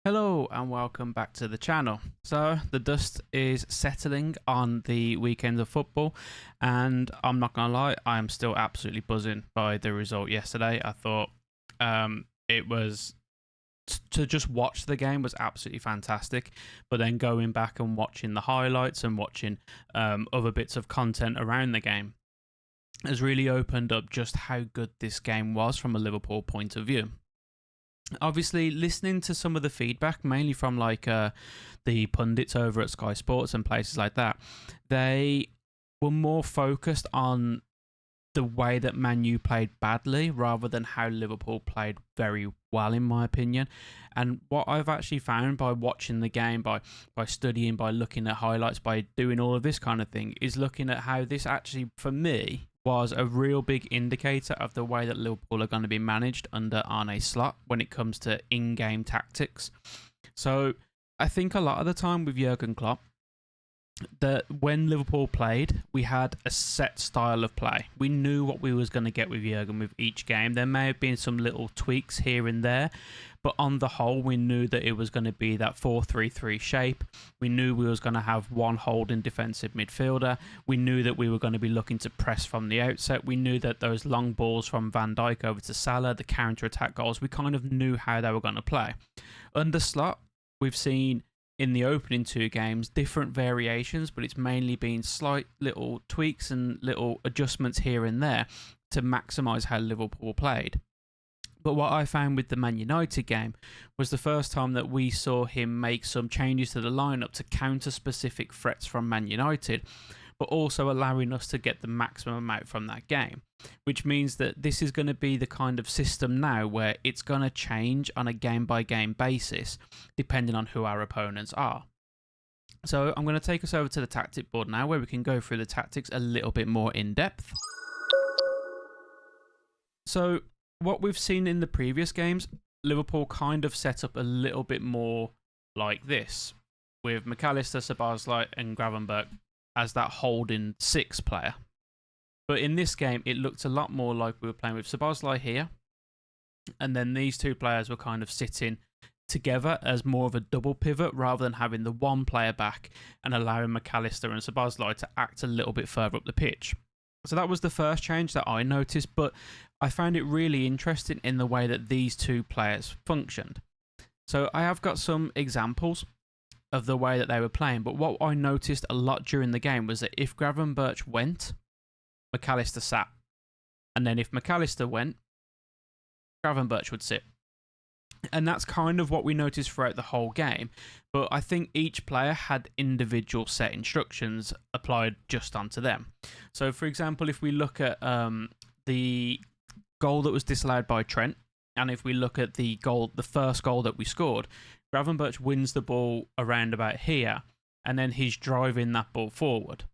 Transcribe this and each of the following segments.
Hello and welcome back to the channel. So the dust is settling on the weekend of football, and I'm not gonna lie, I'm still absolutely buzzing by the result yesterday. I thought it was to just watch the game was absolutely fantastic, but then going back and watching the highlights and watching other bits of content around the game has really opened up just how good this game was from a Liverpool point of view. Obviously, listening to some of the feedback, mainly from the pundits over at Sky Sports and places like that, they were more focused on the way that Man U played badly rather than how Liverpool played very well, in my opinion. And what I've actually found by watching the game, by studying, by looking at highlights, by doing all of this kind of thing, is looking at how this actually, for me, was a real big indicator of the way that Liverpool are going to be managed under Arne Slot when it comes to in-game tactics. So I think a lot of the time with Jurgen Klopp, that when Liverpool played, we had a set style of play. We knew what we was going to get with Jurgen with each game. There may have been some little tweaks here and there, but on the whole, we knew that it was going to be that 4-3-3 shape. We knew we was going to have one holding defensive midfielder. We knew that we were going to be looking to press from the outset. We knew that those long balls from Van Dijk over to Salah, the counter-attack goals, we kind of knew how they were going to play. Under Slot, we've seen in the opening two games different variations, but it's mainly been slight little tweaks and little adjustments here and there to maximise how Liverpool played. But what I found with the Man United game was the first time that we saw him make some changes to the lineup to counter specific threats from Man United, but also allowing us to get the maximum out from that game, which means that this is going to be the kind of system now where it's going to change on a game-by-game basis, depending on who our opponents are. So I'm going to take us over to the tactic board now, where we can go through the tactics a little bit more in depth. So what we've seen in the previous games, Liverpool kind of set up a little bit more like this, with McAllister, Szoboszlai and Gravenberch as that holding six player. But in this game, it looked a lot more like we were playing with Szoboszlai here, and then these two players were kind of sitting together as more of a double pivot rather than having the one player back and allowing McAllister and Szoboszlai to act a little bit further up the pitch. So that was the first change that I noticed, but I found it really interesting in the way that these two players functioned. So I have got some examples of the way that they were playing, but what I noticed a lot during the game was that if Gravenberch went, McAllister sat. And then if McAllister went, Gravenberch would sit. And that's kind of what we noticed throughout the whole game. But I think each player had individual set instructions applied just onto them. So, for example, if we look at the goal that was disallowed by Trent, and if we look at the first goal that we scored, Gravenberch wins the ball around about here, and then he's driving that ball forward.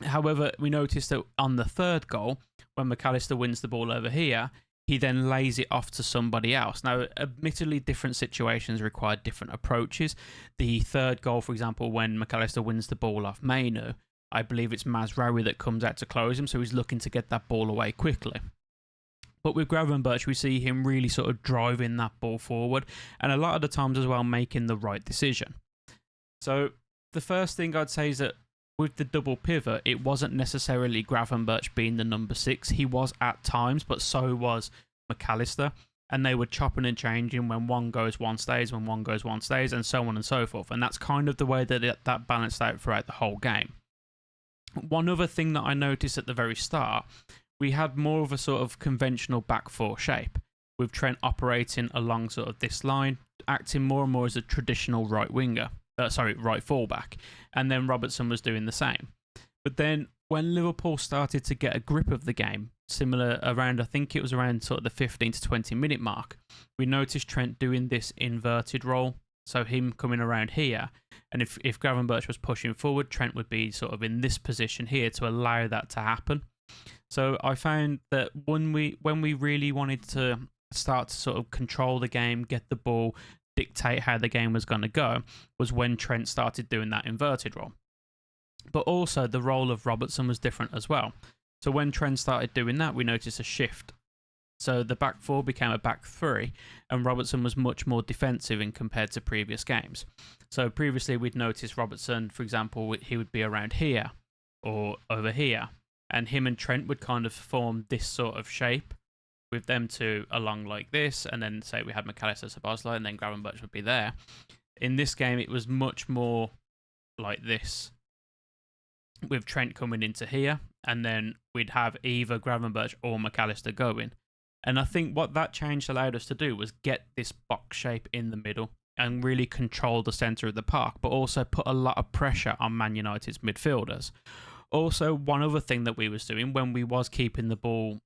However, we noticed that on the third goal, when McAllister wins the ball over here, he then lays it off to somebody else. Now, admittedly, different situations require different approaches. The third goal, for example, when McAllister wins the ball off Mainu, I believe it's Mazraoui that comes out to close him, so he's looking to get that ball away quickly. But with Gravenberch, we see him really sort of driving that ball forward, and a lot of the times as well making the right decision. So the first thing I'd say is that with the double pivot, it wasn't necessarily Gravenberch being the number 6. He was at times, but so was McAllister. And they were chopping and changing. When one goes, one stays. When one goes, one stays. And so on and so forth. And that's kind of the way that that balanced out throughout the whole game. One other thing that I noticed at the very start, we had more of a sort of conventional back four shape, with Trent operating along sort of this line, acting more and more as a traditional right fullback, and then Robertson was doing the same. But then when Liverpool started to get a grip of the game, similar around, I think it was around sort of the 15 to 20 minute mark, we noticed Trent doing this inverted role, so him coming around here, and if Gravenberch was pushing forward, Trent would be sort of in this position here to allow that to happen. So I found that when we really wanted to start to sort of control the game, get the ball, dictate how the game was going to go, was when Trent started doing that inverted role. But also the role of Robertson was different as well. So when Trent started doing that, we noticed a shift So the back four became a back three, and Robertson was much more defensive in compared to previous games. So previously we'd noticed Robertson, for example, he would be around here or over here, and him and Trent would kind of form this sort of shape with them two along like this, and then say we had McAllister, Szoboszlai, and then Gravenberch would be there. In this game, it was much more like this, with Trent coming into here, and then we'd have either Gravenberch or McAllister going. And I think what that change allowed us to do was get this box shape in the middle and really control the centre of the park, but also put a lot of pressure on Man United's midfielders. Also, one other thing that we was doing when we was keeping the ball,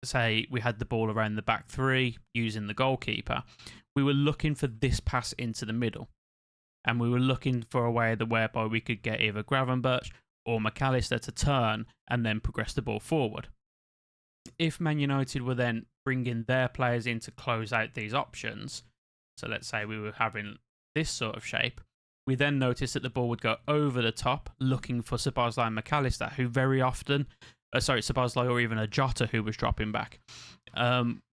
say we had the ball around the back three using the goalkeeper, we were looking for this pass into the middle. And we were looking for a way whereby we could get either Gravenberch or McAllister to turn and then progress the ball forward. If Man United were then bringing their players in to close out these options, so let's say we were having this sort of shape, we then noticed that the ball would go over the top looking for Szoboszlai and McAllister, who very often, Szoboszlai or even a Jota who was dropping back.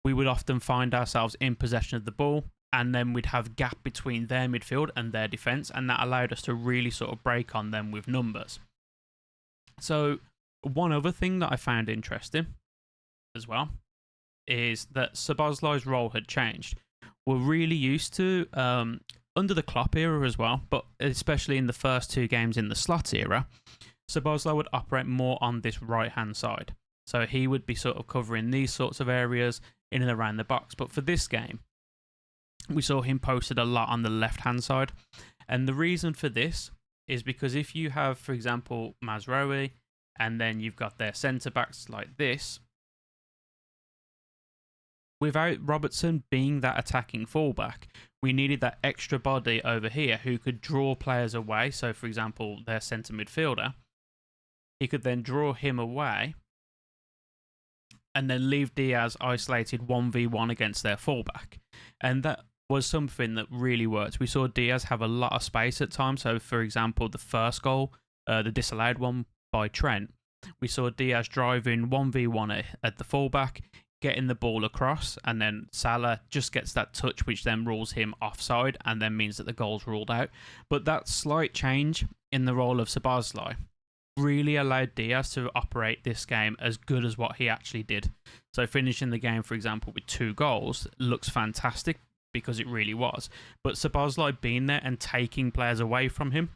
We would often find ourselves in possession of the ball, and then we'd have gap between their midfield and their defence, and that allowed us to really sort of break on them with numbers. So one other thing that I found interesting as well is that Szoboszlai's role had changed. We're really used to, under the Klopp era as well, but especially in the first two games in the Slot era, Szoboszlai would operate more on this right-hand side. So he would be sort of covering these sorts of areas in and around the box. But for this game, we saw him posted a lot on the left-hand side. And the reason for this is because if you have, for example, Mazraoui, and then you've got their centre-backs like this, without Robertson being that attacking fullback, we needed that extra body over here who could draw players away. So, for example, their centre midfielder, he could then draw him away and then leave Diaz isolated 1v1 against their fullback. And that was something that really worked. We saw Diaz have a lot of space at times. So, for example, the first goal, the disallowed one by Trent, we saw Diaz driving 1v1 at the fullback, getting the ball across, and then Salah just gets that touch, which then rules him offside, and then means that the goal's ruled out. But that slight change in the role of Szoboszlai really allowed Diaz to operate this game as good as what he actually did. So finishing the game, for example, with 2 goals looks fantastic because it really was. But Szoboszlai being there and taking players away from him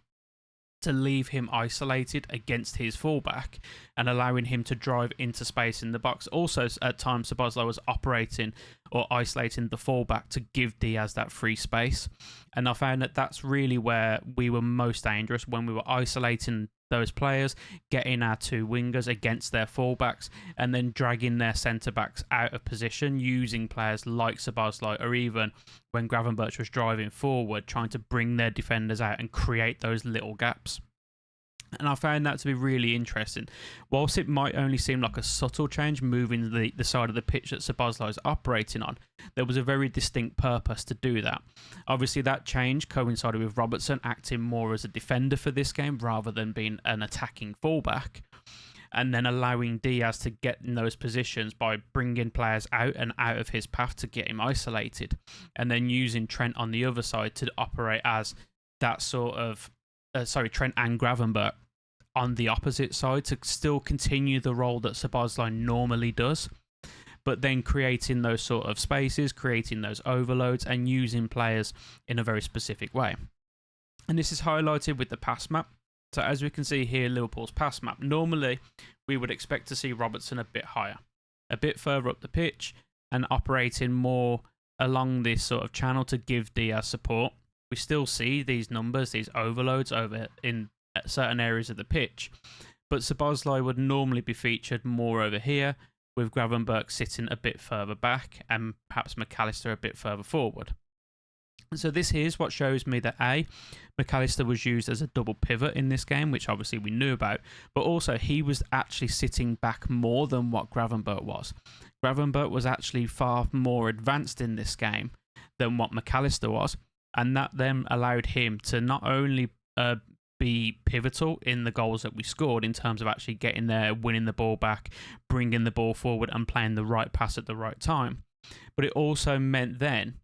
to leave him isolated against his fullback and allowing him to drive into space in the box. Also, at times, Szoboszlai was operating or isolating the fullback to give Diaz that free space. And I found that that's really where we were most dangerous, when we were isolating those players, getting our 2 wingers against their fullbacks, and then dragging their centre-backs out of position, using players like Szoboszlai, or even when Gravenberch was driving forward, trying to bring their defenders out and create those little gaps. And I found that to be really interesting. Whilst it might only seem like a subtle change, moving the side of the pitch that Szoboszlai is operating on, there was a very distinct purpose to do that. Obviously, that change coincided with Robertson acting more as a defender for this game rather than being an attacking fullback, and then allowing Diaz to get in those positions by bringing players out and out of his path to get him isolated, and then using Trent on the other side to operate as that sort of Trent and Gravenberch on the opposite side to still continue the role that Szoboszlai normally does, but then creating those sort of spaces, creating those overloads, and using players in a very specific way. And this is highlighted with the pass map. So as we can see here, Liverpool's pass map, normally we would expect to see Robertson a bit higher, a bit further up the pitch, and operating more along this sort of channel to give Diaz support. We still see these numbers, these overloads over in certain areas of the pitch, but Szoboszlai would normally be featured more over here, with Gravenberch sitting a bit further back and perhaps McAllister a bit further forward. So this here's what shows me that McAllister was used as a double pivot in this game, which obviously we knew about, but also he was actually sitting back more than what Gravenberch was. Gravenberch was actually far more advanced in this game than what McAllister was, and that then allowed him to not only be pivotal in the goals that we scored in terms of actually getting there, winning the ball back, bringing the ball forward and playing the right pass at the right time. But it also meant then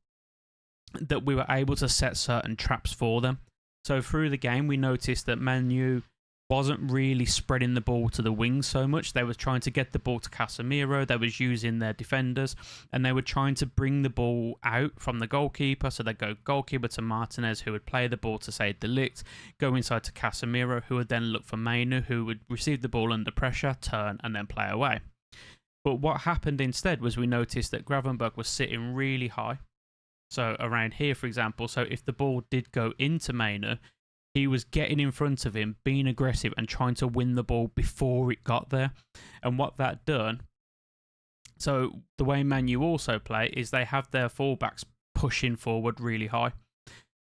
that we were able to set certain traps for them. So through the game, we noticed that Man U wasn't really spreading the ball to the wings so much. They were trying to get the ball to Casemiro. They was using their defenders, and they were trying to bring the ball out from the goalkeeper. So they'd go goalkeeper to Martinez, who would play the ball to, say, Delict, go inside to Casemiro, who would then look for Mainu, who would receive the ball under pressure, turn, and then play away. But what happened instead was we noticed that Gravenberch was sitting really high. So around here, for example, so if the ball did go into Mainu, he was getting in front of him, being aggressive and trying to win the ball before it got there. And what that done, so the way Man U also play is they have their fullbacks pushing forward really high.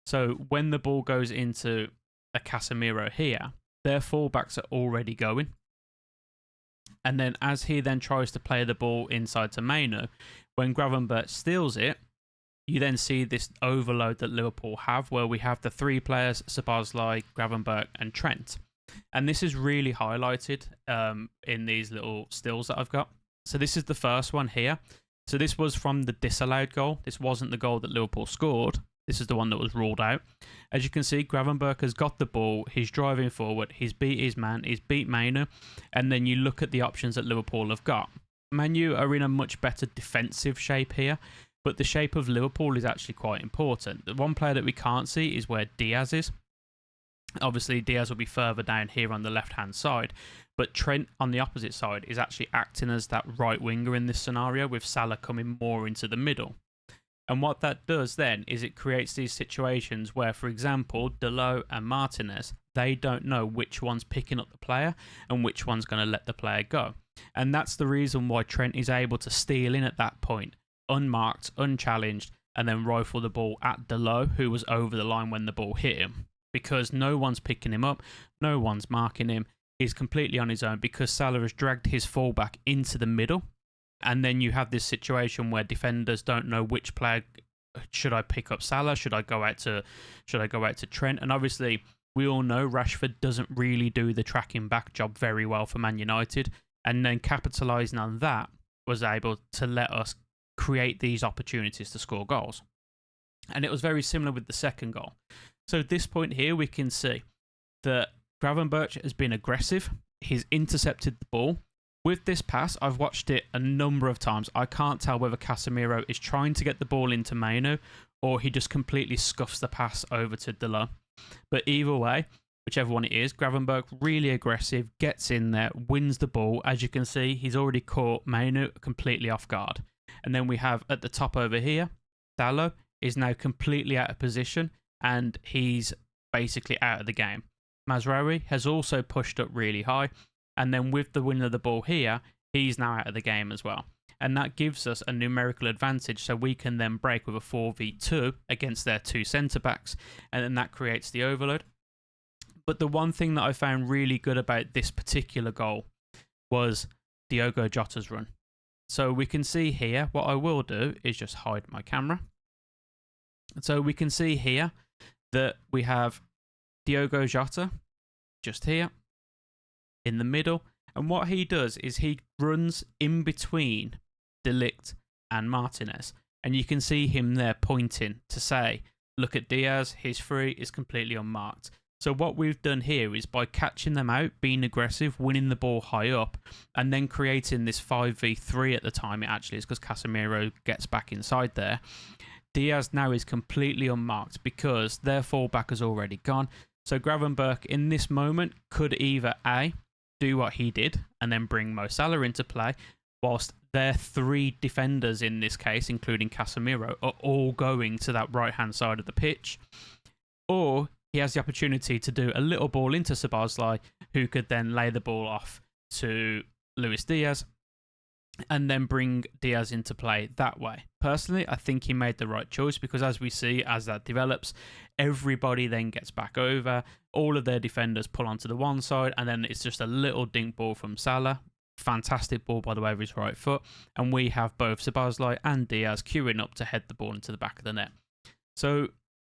So when the ball goes into a Casemiro here, their fullbacks are already going. And then as he then tries to play the ball inside to Mainu, when Gravenberch steals it, you then see this overload that Liverpool have, where we have the three players, Szoboszlai, Gravenberch and Trent. And this is really highlighted in these little stills that I've got. So this is the first one here. So this was from the disallowed goal. This wasn't the goal that Liverpool scored. This is the one that was ruled out. As you can see, Gravenberch has got the ball. He's driving forward. He's beat his man. He's beat Mainu. And then you look at the options that Liverpool have got. Man U are in a much better defensive shape here. But the shape of Liverpool is actually quite important. The one player that we can't see is where Diaz is. Obviously, Diaz will be further down here on the left-hand side. But Trent on the opposite side is actually acting as that right winger in this scenario, with Salah coming more into the middle. And what that does then is it creates these situations where, for example, Dalot and Martinez, they don't know which one's picking up the player and which one's going to let the player go. And that's the reason why Trent is able to steal in at that point, unmarked, unchallenged, and then rifle the ball at Dalot, who was over the line when the ball hit him. Because no one's picking him up, no one's marking him. He's completely on his own because Salah has dragged his fullback into the middle. And then you have this situation where defenders don't know which player. Should I pick up Salah? Should I go out to Trent? And obviously, we all know Rashford doesn't really do the tracking back job very well for Man United. And then capitalising on that was able to let us create these opportunities to score goals. And it was very similar with the second goal. So at this point here, we can see that Gravenberch has been aggressive. He's intercepted the ball. With this pass, I've watched it a number of times. I can't tell whether Casemiro is trying to get the ball into Mainu or he just completely scuffs the pass over to Dalot. But either way, whichever one it is, Gravenberch really aggressive, gets in there, wins the ball. As you can see, he's already caught Mainu completely off guard. And then we have at the top over here, Dalot is now completely out of position and he's basically out of the game. Mazraoui has also pushed up really high. And then with the win of the ball here, he's now out of the game as well. And that gives us a numerical advantage, so we can then break with a 4v2 against their two centre-backs, and then that creates the overload. But the one thing that I found really good about this particular goal was Diogo Jota's run. So we can see here, what I will do is just hide my camera. So we can see here that we have Diogo Jota just here in the middle. And what he does is he runs in between Delict and Martinez. And you can see him there pointing to say, look at Diaz, he's free, is completely unmarked. So what we've done here is by catching them out, being aggressive, winning the ball high up, and then creating this 5v3 at the time it actually is, because Casemiro gets back inside there. Diaz now is completely unmarked because their fullback has already gone. So Gravenberch in this moment could either A, do what he did and then bring Mo Salah into play, whilst their three defenders in this case, including Casemiro, are all going to that right-hand side of the pitch. Or he has the opportunity to do a little ball into Szoboszlai, who could then lay the ball off to Luis Diaz and then bring Diaz into play that way. Personally, I think he made the right choice because as we see, as that develops, everybody then gets back over. All of their defenders pull onto the one side and then it's just a little dink ball from Salah. Fantastic ball, by the way, with his right foot. And we have both Szoboszlai and Diaz queuing up to head the ball into the back of the net. So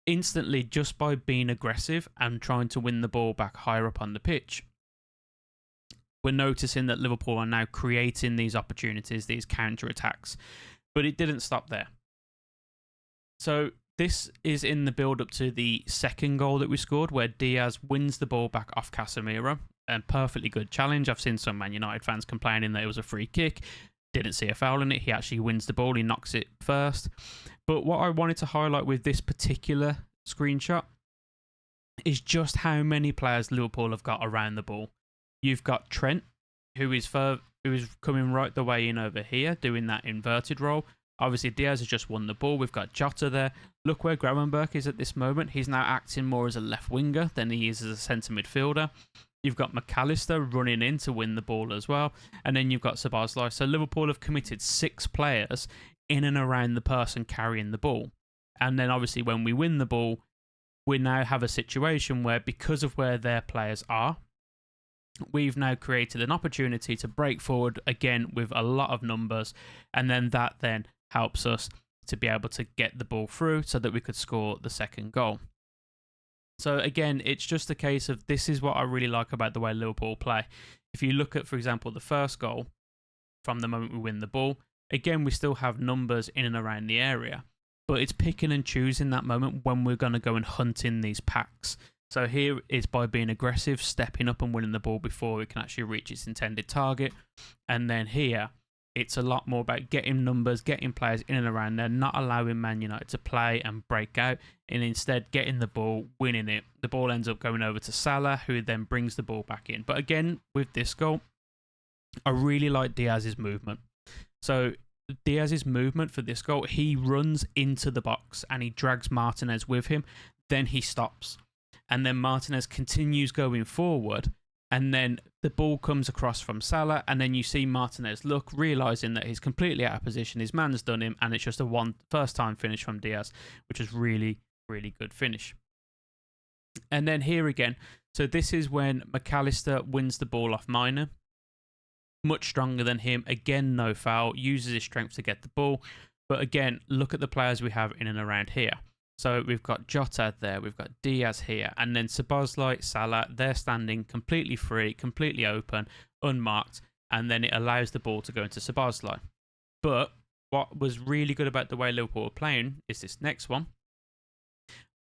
instantly, just by being aggressive and trying to win the ball back higher up on the pitch, we're noticing that Liverpool are now creating these opportunities, these counter-attacks. But it didn't stop there. So this is in the build-up to the second goal that we scored, where Diaz wins the ball back off Casemiro. A perfectly good challenge. I've seen some Man United fans complaining that it was a free kick. Didn't see a foul in it. He actually wins the ball. He knocks it first. But what I wanted to highlight with this particular screenshot is just how many players Liverpool have got around the ball. You've got Trent, who is coming right the way in over here, doing that inverted role. Obviously, Diaz has just won the ball. We've got Jota there. Look where Gravenberch is at this moment. He's now acting more as a left winger than he is as a centre midfielder. You've got McAllister running in to win the ball as well. And then you've got Szoboszlai. So Liverpool have committed 6 players in and around the person carrying the ball. And then obviously when we win the ball, we now have a situation where, because of where their players are, we've now created an opportunity to break forward again with a lot of numbers. And then that then helps us to be able to get the ball through so that we could score the second goal. So again, it's just a case of, this is what I really like about the way Liverpool play. If you look at, for example, the first goal, from the moment we win the ball, again, we still have numbers in and around the area, but it's picking and choosing that moment when we're going to go and hunt in these packs. So here is by being aggressive, stepping up and winning the ball before it can actually reach its intended target. And then here, it's a lot more about getting numbers, getting players in and around there, not allowing Man United to play and break out, and instead getting the ball, winning it. The ball ends up going over to Salah, who then brings the ball back in. But again, with this goal, I really like Diaz's movement. So Diaz's movement for this goal, he runs into the box and he drags Martinez with him. Then he stops. And then Martinez continues going forward. And then the ball comes across from Salah. And then you see Martinez look, realising that he's completely out of position. His man's done him. And it's just a first time finish from Diaz, which is really, really good finish. And then here again. So this is when McAllister wins the ball off Miner. Much stronger than him. Again, no foul. Uses his strength to get the ball. But again, look at the players we have in and around here. So we've got Jota there, we've got Diaz here, and then Szoboszlai, Salah, they're standing completely free, completely open, unmarked, and then it allows the ball to go into Szoboszlai. But what was really good about the way Liverpool were playing is this next one.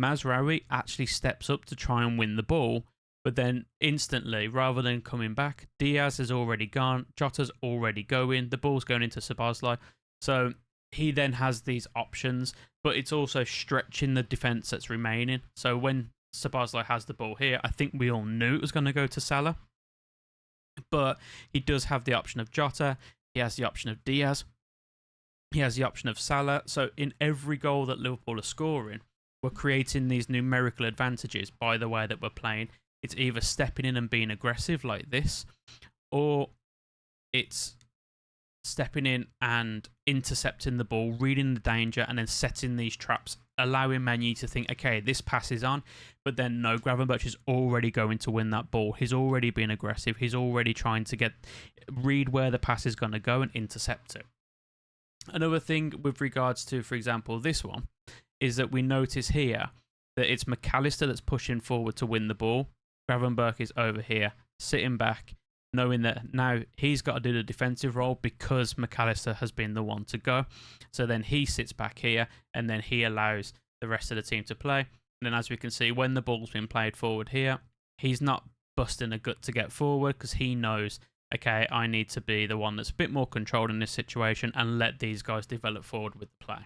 Mazraoui actually steps up to try and win the ball, but then instantly, rather than coming back, Diaz has already gone, Jota's already going, the ball's going into Szoboszlai. So he then has these options, but it's also stretching the defence that's remaining. So when Szoboszlai has the ball here, I think we all knew it was going to go to Salah. But he does have the option of Jota. He has the option of Diaz. He has the option of Salah. So in every goal that Liverpool are scoring, we're creating these numerical advantages by the way that we're playing. It's either stepping in and being aggressive like this, or it's stepping in and intercepting the ball, reading the danger, and then setting these traps, allowing Man U to think, okay, this pass is on, but then no, Gravenberch is already going to win that ball. He's already being aggressive. He's already trying to read where the pass is going to go and intercept it. Another thing with regards to, for example, this one, is that we notice here that it's McAllister that's pushing forward to win the ball. Gravenberch is over here, sitting back, knowing that now he's got to do the defensive role because McAllister has been the one to go. So then he sits back here and then he allows the rest of the team to play. And then as we can see, when the ball's been played forward here, he's not busting a gut to get forward because he knows, okay, I need to be the one that's a bit more controlled in this situation and let these guys develop forward with the play.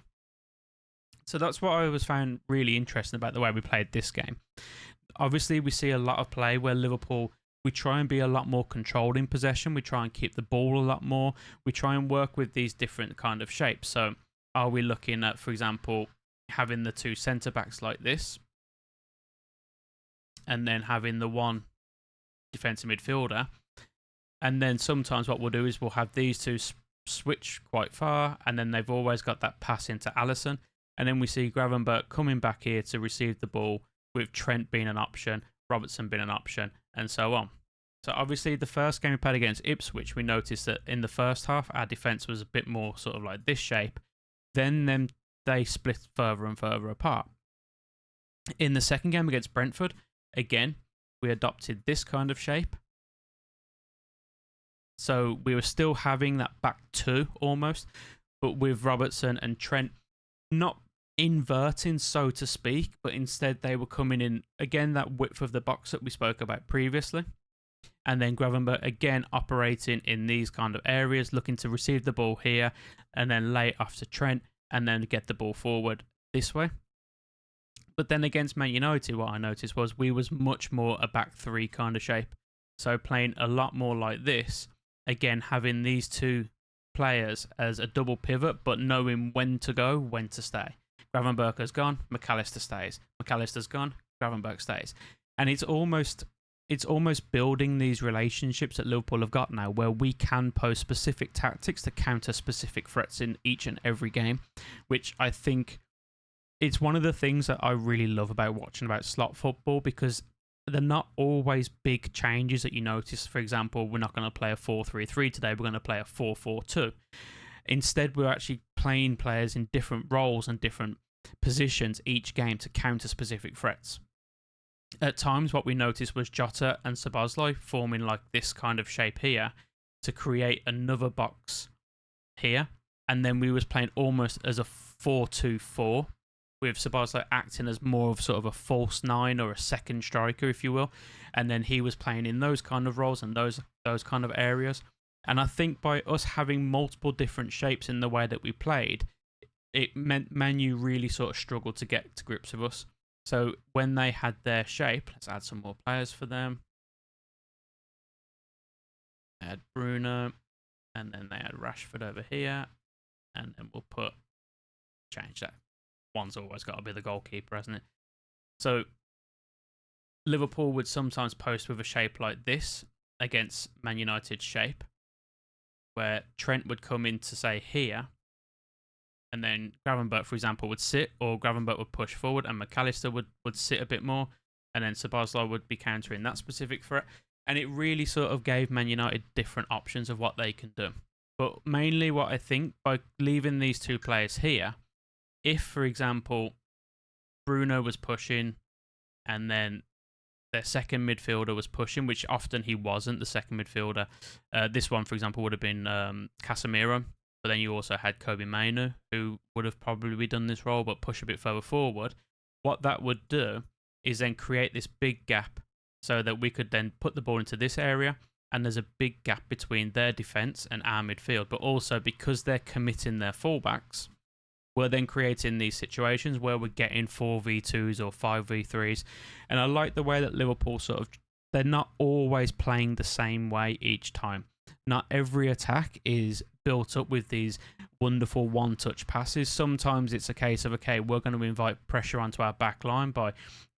So that's what I was found really interesting about the way we played this game. Obviously, we see a lot of play where Liverpool, we try and be a lot more controlled in possession. We try and keep the ball a lot more. We try and work with these different kind of shapes. So are we looking at, for example, having the 2 centre-backs like this, and then having the 1 defensive midfielder? And then sometimes what we'll do is we'll have these 2 switch quite far, and then they've always got that pass into Allistar. And then we see Gravenberch coming back here to receive the ball, with Trent being an option, Robertson being an option, and so on. So obviously the first game we played against Ipswich, we noticed that in the first half, our defence was a bit more sort of like this shape. Then they split further and further apart. In the second game against Brentford, again, we adopted this kind of shape. So we were still having that back two almost, but with Robertson and Trent not inverting, so to speak, but instead they were coming in, again, that width of the box that we spoke about previously. And then Gravenberch again operating in these kind of areas, looking to receive the ball here and then lay it off to Trent and then get the ball forward this way. But then against Man United, what I noticed was we was much more a back three kind of shape. So playing a lot more like this, again, having these two players as a double pivot, but knowing when to go, when to stay. Gravenberch has gone, McAllister stays. McAllister's gone, Gravenberch stays. And it's almost building these relationships that Liverpool have got now, where we can pose specific tactics to counter specific threats in each and every game, which I think it's one of the things that I really love about watching about slot football, because they're not always big changes that you notice. For example, we're not going to play a 4-3-3 today, we're going to play a 4-4-2. Instead, we're actually playing players in different roles and different positions each game to counter specific threats. At times, what we noticed was Jota and Szoboszlai forming like this kind of shape here to create another box here. And then we was playing almost as a 4-2-4, with Szoboszlai acting as more of sort of a false nine or a second striker, if you will. And then he was playing in those kind of roles and those kind of areas. And I think by us having multiple different shapes in the way that we played, it meant Man U really sort of struggled to get to grips with us. So when they had their shape, let's add some more players for them. They had Bruno, and then they had Rashford over here. And then we'll change that. One's always got to be the goalkeeper, hasn't it? So Liverpool would sometimes post with a shape like this against Man United's shape, where Trent would come in to say here, and then Gravenberch, for example, would sit, or Gravenberch would push forward, and McAllister would sit a bit more, and then Szoboszlai would be countering that specific threat. And it really sort of gave Man United different options of what they can do. But mainly what I think, by leaving these two players here, if, for example, Bruno was pushing and then their second midfielder was pushing, which often he wasn't, the second midfielder. This one, for example, would have been Casemiro, but then you also had Kobe Mainoo, who would have probably done this role, but push a bit further forward. What that would do is then create this big gap so that we could then put the ball into this area, and there's a big gap between their defence and our midfield. But also, because they're committing their fullbacks, we're then creating these situations where we're getting 4v2s or 5v3s. And I like the way that Liverpool they're not always playing the same way each time. Not every attack is built up with these wonderful one-touch passes. Sometimes it's a case of, okay, we're going to invite pressure onto our back line by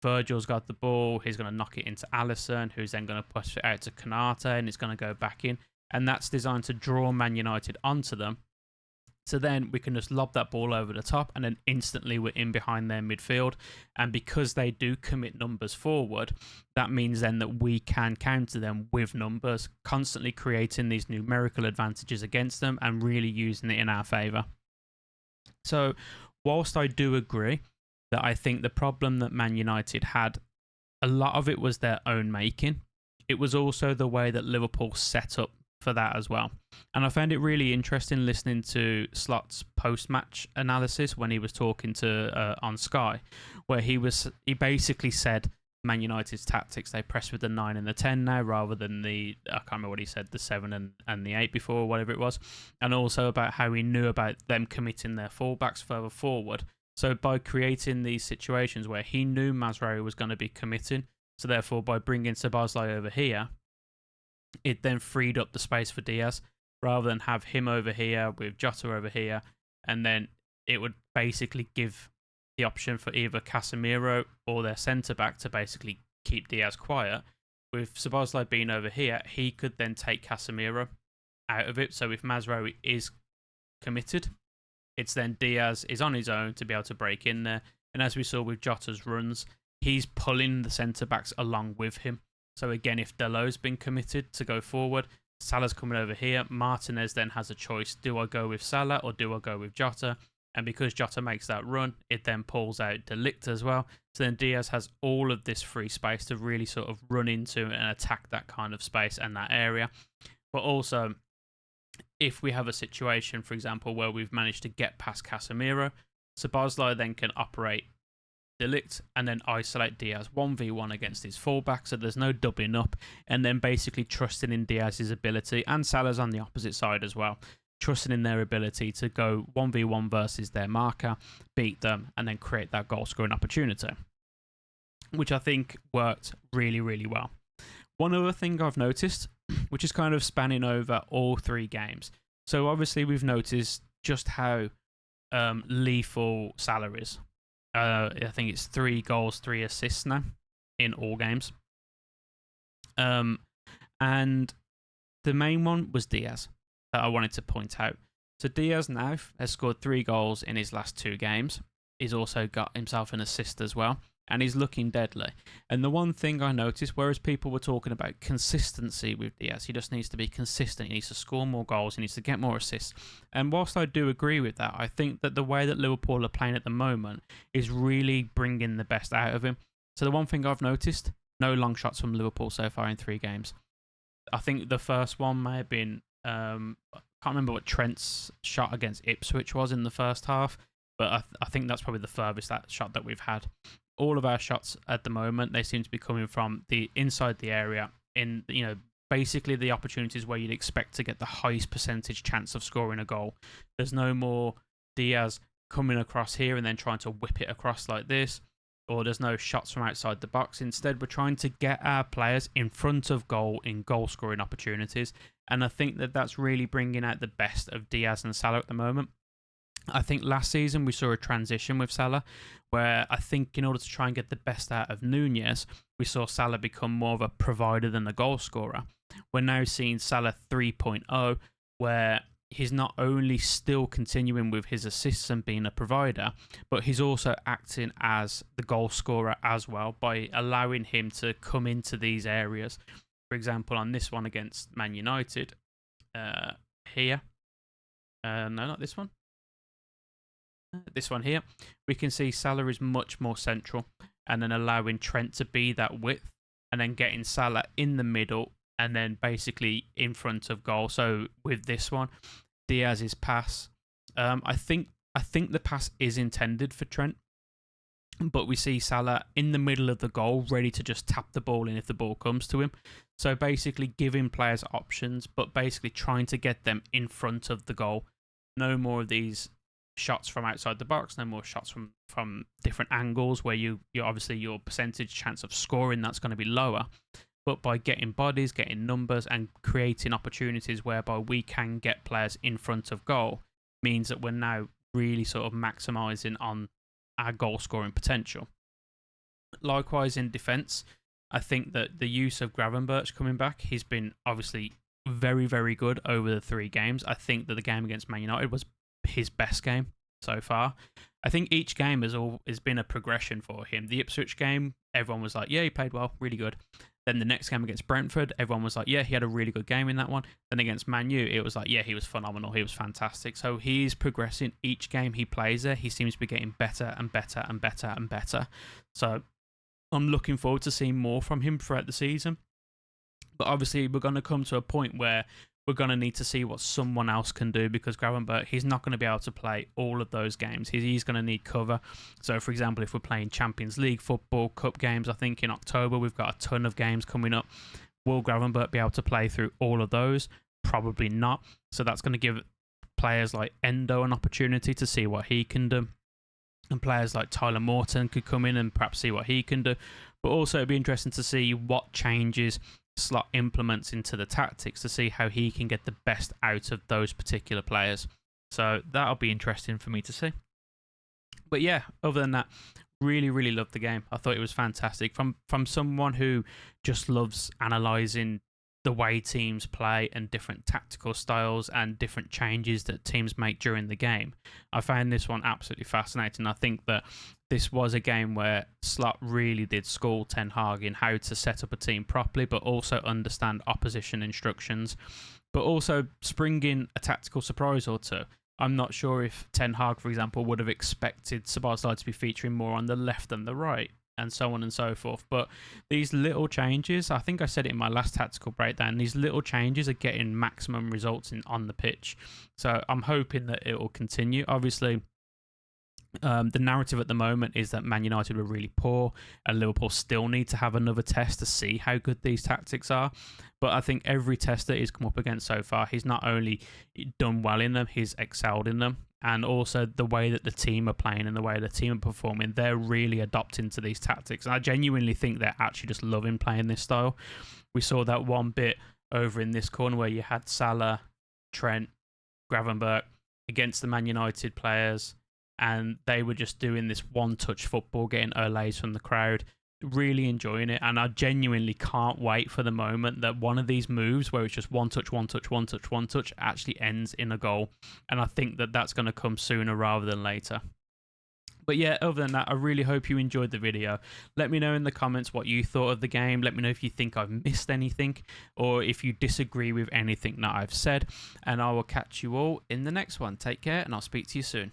Virgil's got the ball, he's going to knock it into Allistar, who's then going to push it out to Konate, and it's going to go back in. And that's designed to draw Man United onto them. So then we can just lob that ball over the top, and then instantly we're in behind their midfield. And because they do commit numbers forward, that means then that we can counter them with numbers, constantly creating these numerical advantages against them and really using it in our favour. So whilst I do agree that I think the problem that Man United had, a lot of it was their own making. It was also the way that Liverpool set up for that as well. And I found it really interesting listening to Slot's post-match analysis when he was talking to on Sky, where he basically said Man United's tactics, they press with the 9 and the 10 now rather than I can't remember what he said, the 7 and the 8 before, or whatever it was. And also about how he knew about them committing their fullbacks further forward. So by creating these situations where he knew Mazraoui was going to be committing, so therefore by bringing Szoboszlai over here, it then freed up the space for Diaz, rather than have him over here with Jota over here, and then it would basically give the option for either Casemiro or their centre-back to basically keep Diaz quiet. With Szoboszlai being over here, he could then take Casemiro out of it, so if Mazraoui is committed, it's then Diaz is on his own to be able to break in there, and as we saw with Jota's runs, he's pulling the centre-backs along with him. So again, if Dalot's been committed to go forward, Salah's coming over here. Martinez then has a choice. Do I go with Salah or do I go with Jota? And because Jota makes that run, it then pulls out dissect as well. So then Diaz has all of this free space to really sort of run into and attack that kind of space and that area. But also, if we have a situation, for example, where we've managed to get past Casemiro, Szoboszlai then can operate dissect and then isolate Diaz 1v1 against his fullback, so there's no doubling up, and then basically trusting in Diaz's ability, and Salah's on the opposite side as well, trusting in their ability to go 1v1 versus their marker, beat them, and then create that goal scoring opportunity, which I think worked really, really well. One other thing I've noticed, which is kind of spanning over all 3 games. So obviously we've noticed just how lethal Salah is. I think it's 3 goals, 3 assists now in all games. And the main one was Diaz that I wanted to point out. So Diaz now has scored 3 goals in his last 2 games. He's also got himself an assist as well. And he's looking deadly. And the one thing I noticed, whereas people were talking about consistency with Diaz, he just needs to be consistent. He needs to score more goals. He needs to get more assists. And whilst I do agree with that, I think that the way that Liverpool are playing at the moment is really bringing the best out of him. So the one thing I've noticed, no long shots from Liverpool so far in 3 games. I think the first one may have been, I can't remember what Trent's shot against Ipswich was in the first half, but I think that's probably the furthest that shot that we've had. All of our shots at the moment, they seem to be coming from the inside the area in, basically the opportunities where you'd expect to get the highest percentage chance of scoring a goal. There's no more Diaz coming across here and then trying to whip it across like this, or there's no shots from outside the box. Instead, we're trying to get our players in front of goal in goal scoring opportunities. And I think that that's really bringing out the best of Diaz and Salah at the moment. I think last season we saw a transition with Salah where I think in order to try and get the best out of Nunez, we saw Salah become more of a provider than a goal scorer. We're now seeing Salah 3.0 where he's not only still continuing with his assists and being a provider, but he's also acting as the goal scorer as well by allowing him to come into these areas. For example, on this one against Man United, here. No, not this one. This one here, we can see Salah is much more central and then allowing Trent to be that width and then getting Salah in the middle and then basically in front of goal. So with this one, Diaz's pass, I think the pass is intended for Trent, but we see Salah in the middle of the goal ready to just tap the ball in if the ball comes to him. So basically giving players options, but basically trying to get them in front of the goal. No more of these shots from outside the box, no more shots from different angles where you obviously your percentage chance of scoring that's going to be lower, but by getting bodies, getting numbers and creating opportunities whereby we can get players in front of goal means that we're now really sort of maximizing on our goal scoring potential. Likewise in defense, I think that the use of Gravenberch coming back, he's been obviously very, very good over the 3 games. I think that the game against Man United was his best game so far. I think each game has been a progression for him. The Ipswich game, everyone was like, yeah, he played well, really good. Then the next game against Brentford, everyone was like, yeah, he had a really good game in that one. Then against Man U, it was like, yeah, he was phenomenal. He was fantastic. So he's progressing each game he plays there. He seems to be getting better and better and better and better. So I'm looking forward to seeing more from him throughout the season. But obviously, we're going to come to a point where we're going to need to see what someone else can do because Gravenberch, he's not going to be able to play all of those games. He's going to need cover. So, for example, if we're playing Champions League football, cup games, I think in October we've got a ton of games coming up. Will Gravenberch be able to play through all of those? Probably not. So that's going to give players like Endo an opportunity to see what he can do. And players like Tyler Morton could come in and perhaps see what he can do. But also it'd be interesting to see what changes Slot implements into the tactics to see how he can get the best out of those particular players. So that'll be interesting for me to see. But yeah, other than that, really, really loved the game. I thought it was fantastic. From someone who just loves analysing the way teams play and different tactical styles and different changes that teams make during the game, I found this one absolutely fascinating. I think that this was a game where Slot really did school Ten Hag in how to set up a team properly, but also understand opposition instructions, but also spring in a tactical surprise or two. I'm not sure if Ten Hag, for example, would have expected Szoboszlai to be featuring more on the left than the right, and so on and so forth. But these little changes, I think I said it in my last tactical breakdown, these little changes are getting maximum results on the pitch. So I'm hoping that it will continue. Obviously, the narrative at the moment is that Man United were really poor and Liverpool still need to have another test to see how good these tactics are. But I think every test that he's come up against so far, he's not only done well in them, he's excelled in them. And also the way that the team are playing and the way the team are performing, they're really adopting to these tactics. And I genuinely think they're actually just loving playing this style. We saw that one bit over in this corner where you had Salah, Trent, Gravenberch against the Man United players, and they were just doing this one-touch football, getting olays from the crowd, really enjoying it. And I genuinely can't wait for the moment that one of these moves, where it's just one touch, one touch, one touch, one touch, actually ends in a goal. And I think that that's going to come sooner rather than later. But yeah, other than that, I really hope you enjoyed the video. Let me know in the comments what you thought of the game. Let me know if you think I've missed anything, or if you disagree with anything that I've said. And I will catch you all in the next one. Take care, and I'll speak to you soon.